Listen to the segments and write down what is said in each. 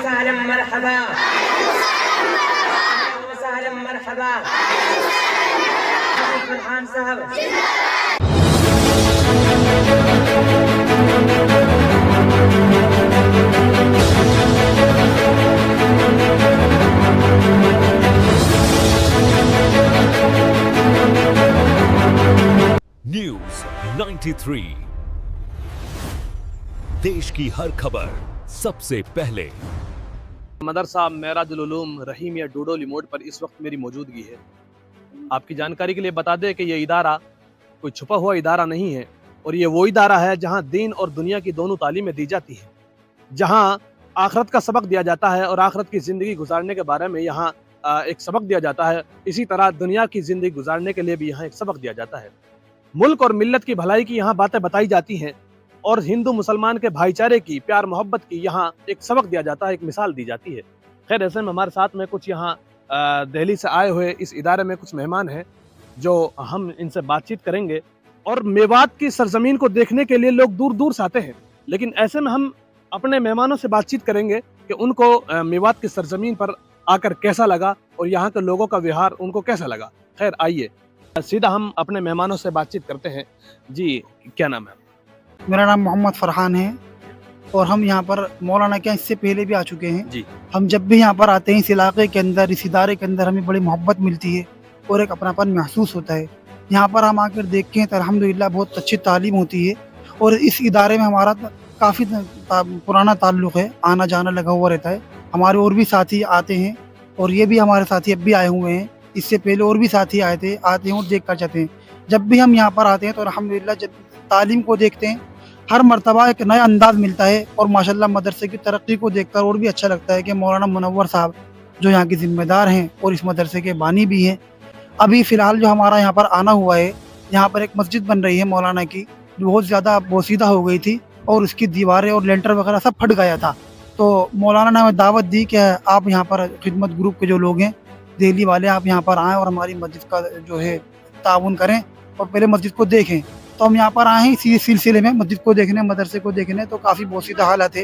وسهلا مرحبا وسهلا مرحبا فرحان صاحب न्यूज 93 देश की हर खबर सबसे पहले। मदरसा मेराजुल उलूम रहीमिया डूडोली मोड़ पर इस वक्त मेरी मौजूदगी है। आपकी जानकारी के लिए बता दें कि ये इदारा कोई छुपा हुआ इदारा नहीं है और ये वो इदारा है जहां दीन और दुनिया की दोनों तालीमें दी जाती हैं, जहां आखरत का सबक दिया जाता है और आखरत की ज़िंदगी गुजारने के बारे में यहाँ एक सबक दिया जाता है। इसी तरह दुनिया की ज़िंदगी गुजारने के लिए भी यहाँ एक सबक दिया जाता है। मुल्क और मिल्लत की भलाई की यहाँ बातें बताई जाती हैं और हिंदू मुसलमान के भाईचारे की, प्यार मोहब्बत की यहाँ एक सबक दिया जाता है, एक मिसाल दी जाती है। खैर, ऐसे में हमारे साथ में कुछ यहाँ दिल्ली से आए हुए इस इदारे में कुछ मेहमान हैं जो हम इनसे बातचीत करेंगे। और मेवात की सरजमीन को देखने के लिए लोग दूर दूर से आते हैं, लेकिन ऐसे में हम अपने मेहमानों से बातचीत करेंगे कि उनको मेवात की सरजमीन पर आकर कैसा लगा और यहाँ के लोगों का व्यवहार उनको कैसा लगा। खैर, आइए सीधा हम अपने मेहमानों से बातचीत करते हैं। जी, क्या नाम है? मेरा नाम मोहम्मद फरहान है और हम यहाँ पर मौलाना के इससे पहले भी आ चुके हैं जी। हम जब भी यहाँ पर आते हैं इस इलाके के अंदर, इस इदारे के अंदर हमें बड़ी मोहब्बत मिलती है और एक अपनापन महसूस होता है। यहाँ पर हम आकर देखते हैं तो अल्हम्दुलिल्लाह बहुत अच्छी तालीम होती है और इस इदारे में हमारा काफ़ी पुराना ताल्लुक़ है, आना जाना लगा हुआ रहता है। हमारे और भी साथी आते हैं और ये भी हमारे साथी अब भी आए हुए हैं। इससे पहले और भी साथी आते हैं और देख कर जाते हैं। जब भी हम यहाँ पर आते हैं तो अल्हम्दुलिल्लाह जब तालीम को देखते हैं, हर मर्तबा एक नया अंदाज़ मिलता है और माशाल्लाह मदरसे की तरक्की को देखकर और भी अच्छा लगता है कि मौलाना मुनव्वर साहब जो यहाँ के ज़िम्मेदार हैं और इस मदरसे के बानी भी हैं। अभी फ़िलहाल जो हमारा यहाँ पर आना हुआ है, यहाँ पर एक मस्जिद बन रही है मौलाना की, जो बहुत ज़्यादा बोसीदा हो गई थी और उसकी दीवारें और लेंटर वगैरह सब फट गया था। तो मौलाना ने हमें दावत दी कि आप यहाँ पर खिदमत ग्रुप के जो लोग हैं दिल्ली वाले, आप यहाँ पर आएँ और हमारी मस्जिद का जो है ताउन करें और पहले मस्जिद को देखें। तो हम यहाँ पर आए हैं इसी सिलसिले में मस्जिद को देखने, मदरसे को देखने। तो काफ़ी बोसीदा हालत है,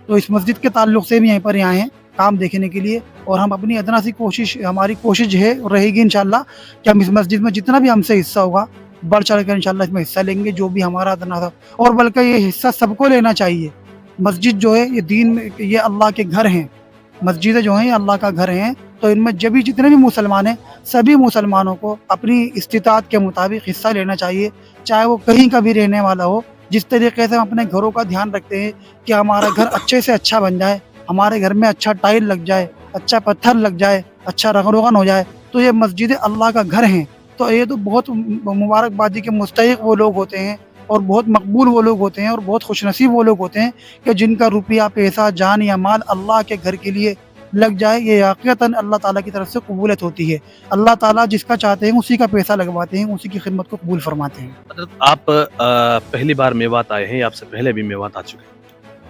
तो इस मस्जिद के ताल्लुक़ से भी यहीं पर आए हैं काम देखने के लिए। और हम अपनी अदना सी कोशिश, हमारी कोशिश है और रहेगी इंशाल्लाह कि हम इस मस्जिद में जितना भी हमसे हिस्सा होगा बढ़ चढ़ कर इंशाल्लाह इसमें हिस्सा लेंगे, जो भी हमारा अदना था। और बल्कि ये हिस्सा सबको लेना चाहिए। मस्जिद जो है ये दीन, ये अल्लाह के घर हैं, मस्जिदें जो हैं ये अल्लाह का घर हैं। तो इनमें जब भी जितने भी मुसलमान हैं, सभी मुसलमानों को अपनी इस्तिताअत के मुताबिक हिस्सा लेना चाहिए, चाहे वो कहीं का भी रहने वाला हो। जिस तरीके से हम अपने घरों का ध्यान रखते हैं कि हमारा घर अच्छे से अच्छा बन जाए, हमारे घर में अच्छा टाइल लग जाए, अच्छा पत्थर लग जाए, अच्छा रंग रोगन हो जाए, तो ये मस्जिदें अल्लाह का घर हैं। तो ये तो बहुत मुबारकबादी के मुस्तहिक वो लोग होते हैं और बहुत मकबूल वो लोग होते हैं और बहुत खुशनसीब वो लोग होते हैं कि जिनका रुपया, पैसा, जान या माल अल्लाह के घर के लिए लग जाए। ये यकीनन अल्लाह ताला की तरफ से कबूलियत होती है। अल्लाह ताला जिसका चाहते हैं उसी का पैसा लगवाते हैं, उसी की खिदमत को कबूल फरमाते हैं। मतलब आप पहली बार मेवात आए हैं या आपसे पहले भी मेवात आ चुके हैं?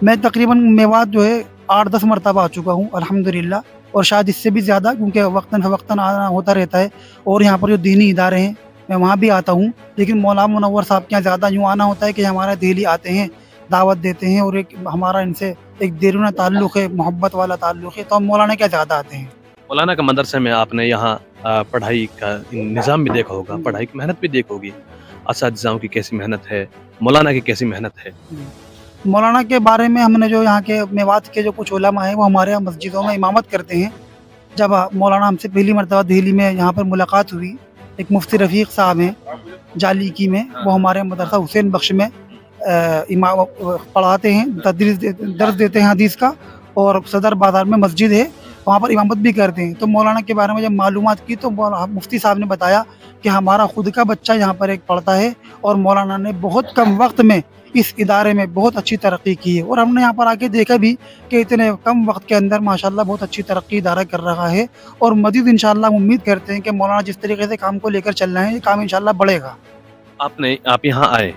मैं तकरीबन मेवात जो है 8-10 मरतबा आ चुका हूँ अल्हम्दुलिल्लाह, और शायद इससे भी ज़्यादा, क्योंकि वक्तन फ़वक्तन आना होता रहता है। और यहाँ पर जो दीनी इदारे हैं मैं वहाँ भी आता हूँ, लेकिन मौलाना मुनव्वर साहब के यहाँ ज़्यादा यूँ आना होता है कि हमारा दिल्ली आते हैं, दावत देते हैं और एक हमारा इनसे एक देरूना ताल्लुक़ है, मोहब्बत वाला ताल्लुक़ है, तो हम मौलाना के ज़्यादा आते हैं। मौलाना का मदरसे में आपने यहाँ पढ़ाई का निज़ाम भी देखा होगा, पढ़ाई की मेहनत भी देखी होगी, असातिज़ाओं की कैसी मेहनत है, मौलाना की कैसी मेहनत है? मौलाना के बारे में हमने जो यहाँ के मेवात के जो कुछ उलमा हैं वो हमारे यहाँ मस्जिदों में इमामत करते हैं। जब मौलाना हमसे पहली मरतबा दिल्ली में यहाँ पर मुलाकात हुई, एक मुफ्ती रफ़ीक साहब हैं जालीकी में, वो हमारे मदरसा हुसैन बख्श में इमाम पढ़ाते हैं, दर्स देते हैं हदीस का, और सदर बाज़ार में मस्जिद है, वहाँ पर इमामत भी करते हैं। तो मौलाना के बारे में जब मालूमात की तो मुफ्ती साहब ने बताया कि हमारा खुद का बच्चा यहाँ पर एक पढ़ता है और मौलाना ने बहुत कम वक्त में इस इदारे में बहुत अच्छी तरक्की की है। और हमने यहाँ पर आके देखा भी कि इतने कम वक्त के अंदर माशाल्लाह बहुत अच्छी तरक्की इदारा कर रहा है। और मज़ीद इंशाल्लाह उम्मीद करते हैं कि मौलाना जिस तरीके से काम को लेकर चल रहे हैं, ये काम इंशाल्लाह बढ़ेगा। आप यहाँ आए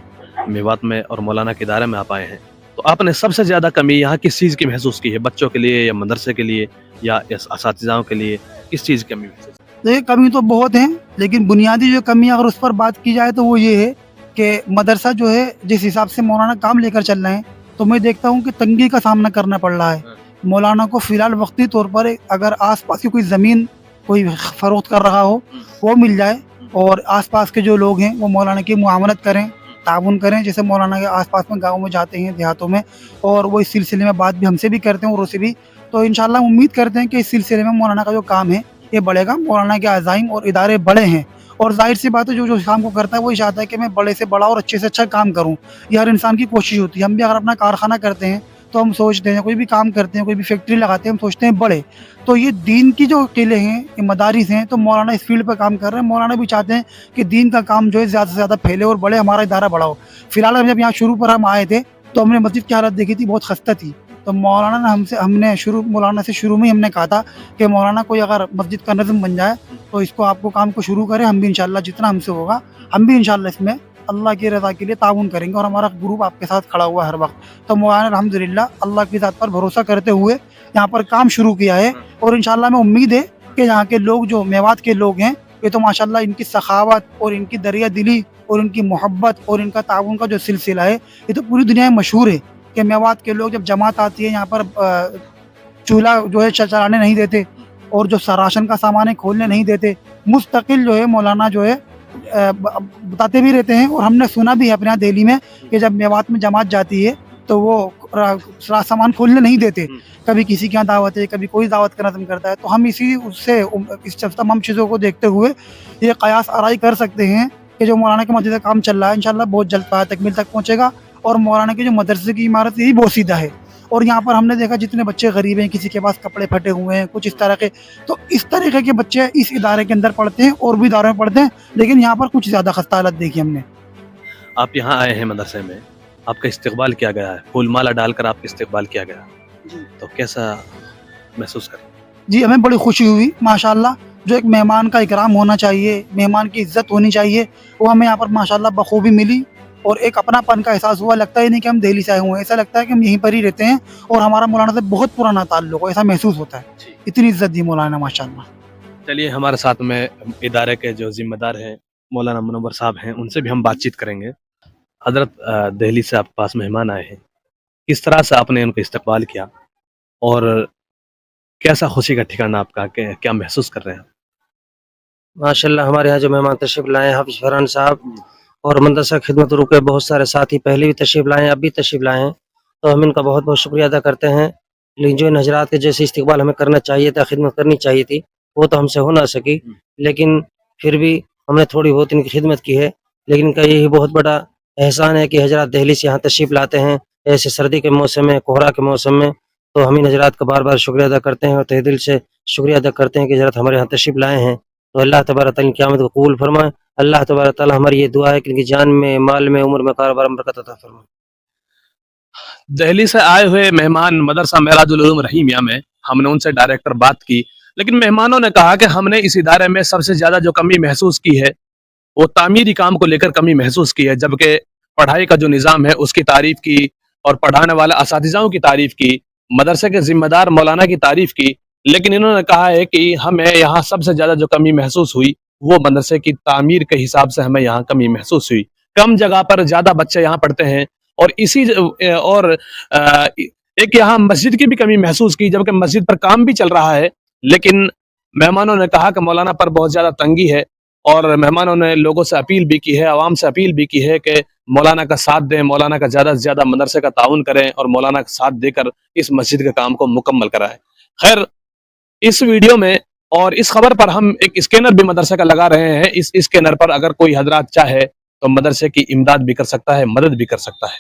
मेवात में और मौलाना के इदारे में आप आए हैं, तो आपने सबसे ज़्यादा कमी यहाँ किस चीज़ की महसूस की है? बच्चों के लिए या मदरसे के लिए या असातिज़ाओं के लिए, किस चीज़ की कमी महसूस? देखिए, कमी तो बहुत है, लेकिन बुनियादी जो कमी अगर उस पर बात की जाए तो वो ये है कि मदरसा जो है जिस हिसाब से मौलाना काम लेकर चल रहे हैं, तो मैं देखता हूँ कि तंगी का सामना करना पड़ रहा है। مولانا کو فی الحال وقتی طور پر اگر آس پاس کی کوئی زمین کوئی فروخت کر رہا ہو وہ مل جائے، اور آس پاس کے جو لوگ ہیں وہ مولانا کی معاونت کریں، تعاون کریں، جیسے مولانا کے آس پاس میں گاؤں میں جاتے ہیں، دیہاتوں میں، اور وہ اس سلسلے میں بات بھی ہم سے بھی کرتے ہیں اور اسے بھی، تو انشاءاللہ ہم امید کرتے ہیں کہ اس سلسلے میں مولانا کا جو کام ہے یہ بڑھے گا۔ مولانا کے عزائم اور ادارے بڑے ہیں، اور ظاہر سی بات ہے جو کام کو کرتا ہے وہی چاہتا ہے کہ میں بڑے سے بڑا اور اچھے سے اچھا کام کروں، یہ ہر انسان کی کوشش ہوتی ہے۔ ہم بھی اگر اپنا کارخانہ کرتے ہیں تو ہم سوچتے ہیں، کوئی بھی کام کرتے ہیں، کوئی بھی فیکٹری لگاتے ہیں، ہم سوچتے ہیں بڑے۔ تو یہ دین کی جو قلعے ہیں، یہ مدارس ہیں، تو مولانا اس فیلڈ پہ کام کر رہے ہیں۔ مولانا بھی چاہتے ہیں کہ دین کا کام جو ہے زیادہ سے زیادہ پھیلے اور بڑھے، ہمارا ادارہ بڑا ہو۔ فی الحال ہم جب یہاں شروع پر ہم آئے تھے تو ہم نے مسجد کی حالت دیکھی تھی، بہت خستہ تھی، تو مولانا نے مولانا سے شروع میں ہم نے کہا تھا کہ مولانا کوئی اگر مسجد کا نظم بن جائے تو اس کو آپ کو کام کو شروع کریں، ہم بھی انشاءاللہ جتنا ہم سے ہوگا ہم بھی انشاءاللہ اس میں اللہ کی رضا کے لیے تعاون کریں گے، اور ہمارا گروپ آپ کے ساتھ کھڑا ہوا ہے ہر وقت۔ تو مولانا نے الحمدللہ اللہ کی ذات پر بھروسہ کرتے ہوئے یہاں پر کام شروع کیا ہے، اور انشاءاللہ میں امید ہے کہ یہاں کے لوگ جو میوات کے لوگ ہیں یہ تو ماشاءاللہ ان کی سخاوت اور ان کی دریا دلی اور ان کی محبت اور ان کا تعاون کا جو سلسلہ ہے یہ تو پوری دنیا میں مشہور ہے کہ میوات کے لوگ جب جماعت آتی ہے یہاں پر چولہا جو ہے چلانے نہیں دیتے، اور جو راشن کا سامان ہے کھولنے نہیں دیتے، مستقل جو ہے مولانا جو ہے بتاتے بھی رہتے ہیں، اور ہم نے سنا بھی ہے اپنے یہاں دہلی میں کہ جب میوات میں جماعت جاتی ہے تو وہ سامان کھولنے نہیں دیتے، کبھی کسی کے یہاں دعوت ہے، کبھی کوئی دعوت کا نظم کرتا ہے، تو ہم اس تمام چیزوں کو دیکھتے ہوئے یہ قیاس آرائی کر سکتے ہیں کہ جو مولانا کے مسجد کا کام چل رہا ہے انشاءاللہ بہت جلد پایہ تکمیل تک پہنچے گا، اور مولانا کے جو مدرسے کی عمارت یہی بوسیدہ ہے۔ اور یہاں پر ہم نے دیکھا جتنے بچے غریب ہیں، کسی کے پاس کپڑے پھٹے ہوئے ہیں، کچھ اس طرح کے، تو اس طریقے کے بچے اس ادارے کے اندر پڑھتے ہیں اور بھی اداروں میں پڑھتے ہیں، لیکن یہاں پر کچھ زیادہ خستہ حالت دیکھی ہم نے۔ آپ یہاں آئے ہیں مدرسے میں، آپ کا استقبال کیا گیا ہے، پھول مالا ڈال کر آپ کا استقبال کیا گیا، تو کیسا محسوس کریں؟ جی ہمیں بڑی خوشی ہوئی ماشاءاللہ، جو ایک مہمان کا اکرام ہونا چاہیے، مہمان کی عزت ہونی چاہیے، وہ ہمیں یہاں پر ماشاءاللہ بخوبی ملی، اور ایک اپنا پن کا احساس ہوا۔ لگتا ہی نہیں کہ ہم دہلی سے آئے ہوئے ہیں، ایسا لگتا ہے کہ ہم یہیں پر ہی رہتے ہیں اور ہمارا مولانا سے بہت پرانا تعلق ہو، ایسا محسوس ہوتا ہے۔ اتنی عزت دی مولانا ماشاءاللہ۔ چلیے ہمارے ساتھ میں ادارے کے جو ذمہ دار ہیں مولانا منور صاحب ہیں، ان سے بھی ہم بات چیت کریں گے۔ حضرت دہلی سے آپ کے پاس مہمان آئے ہیں، کس طرح سے آپ نے ان کا استقبال کیا اور کیسا خوشی کا ٹھکانہ آپ کا، کیا محسوس کر رہے ہیں؟ ماشاءاللہ ہمارے یہاں جو مہمان تشریف لائے ہیں حافظ فرحان صاحب اور مدرسہ خدمت روح کے بہت سارے ساتھی پہلے بھی تشریف لائے ہیں، اب بھی تشریف لائے ہیں، تو ہم ان کا بہت بہت شکریہ ادا کرتے ہیں۔ لیکن جو ان حضرات کے جیسے استقبال ہمیں کرنا چاہیے تھا، خدمت کرنی چاہیے تھی، وہ تو ہم سے ہو نہ سکی، لیکن پھر بھی ہم نے تھوڑی بہت ان کی خدمت کی ہے۔ لیکن ان کا یہی بہت بڑا احسان ہے کہ حضرات دہلی سے یہاں تشریف لاتے ہیں ایسے سردی کے موسم میں، کوہرا کے موسم میں، تو ہم ان حضرات کا بار بار شکریہ ادا کرتے ہیں اور تہ دل سے شکریہ ادا کرتے ہیں کہ حضرات ہمارے یہاں تشریف لائے ہیں۔ تو اللہ تبارک تعالیٰ قیامت کو قبول فرمائے۔ اللہ تبارک تعالیٰ ہماری یہ دعا ہے کہ ان کی جان میں، مال میں، عمر میں، کاروبار میں برکت عطا فرمائے۔ دہلی سے آئے ہوئے مہمان مدرسہ معراج العلوم رحیمیہ میں ہم نے ان سے ڈائریکٹر بات کی، لیکن مہمانوں نے کہا کہ ہم نے اس ادارے میں سب سے زیادہ جو کمی محسوس کی ہے وہ تعمیری کام کو لے کر کمی محسوس کی ہے، جبکہ پڑھائی کا جو نظام ہے اس کی تعریف کی اور پڑھانے والے اساتذہوں کی تعریف کی، مدرسے کے ذمہ دار مولانا کی تعریف کی، لیکن انہوں نے کہا ہے کہ ہمیں یہاں سب سے زیادہ جو کمی محسوس ہوئی وہ مدرسے کی تعمیر کے حساب سے ہمیں یہاں کمی محسوس ہوئی۔ کم جگہ پر زیادہ بچے یہاں پڑھتے ہیں، اور ایک یہاں مسجد کی بھی کمی محسوس کی، جبکہ مسجد پر کام بھی چل رہا ہے، لیکن مہمانوں نے کہا کہ مولانا پر بہت زیادہ تنگی ہے، اور مہمانوں نے لوگوں سے اپیل بھی کی ہے، عوام سے اپیل بھی کی ہے کہ مولانا کا ساتھ دیں، مولانا کا زیادہ سے زیادہ مدرسے کا تعاون کریں اور مولانا کا ساتھ دے کر اس مسجد کے کام کو مکمل کرائیں۔ خیر، اس ویڈیو میں اور اس خبر پر ہم ایک اسکینر بھی مدرسے کا لگا رہے ہیں، اس اسکینر پر اگر کوئی حضرات چاہے تو مدرسے کی امداد بھی کر سکتا ہے، مدد بھی کر سکتا ہے۔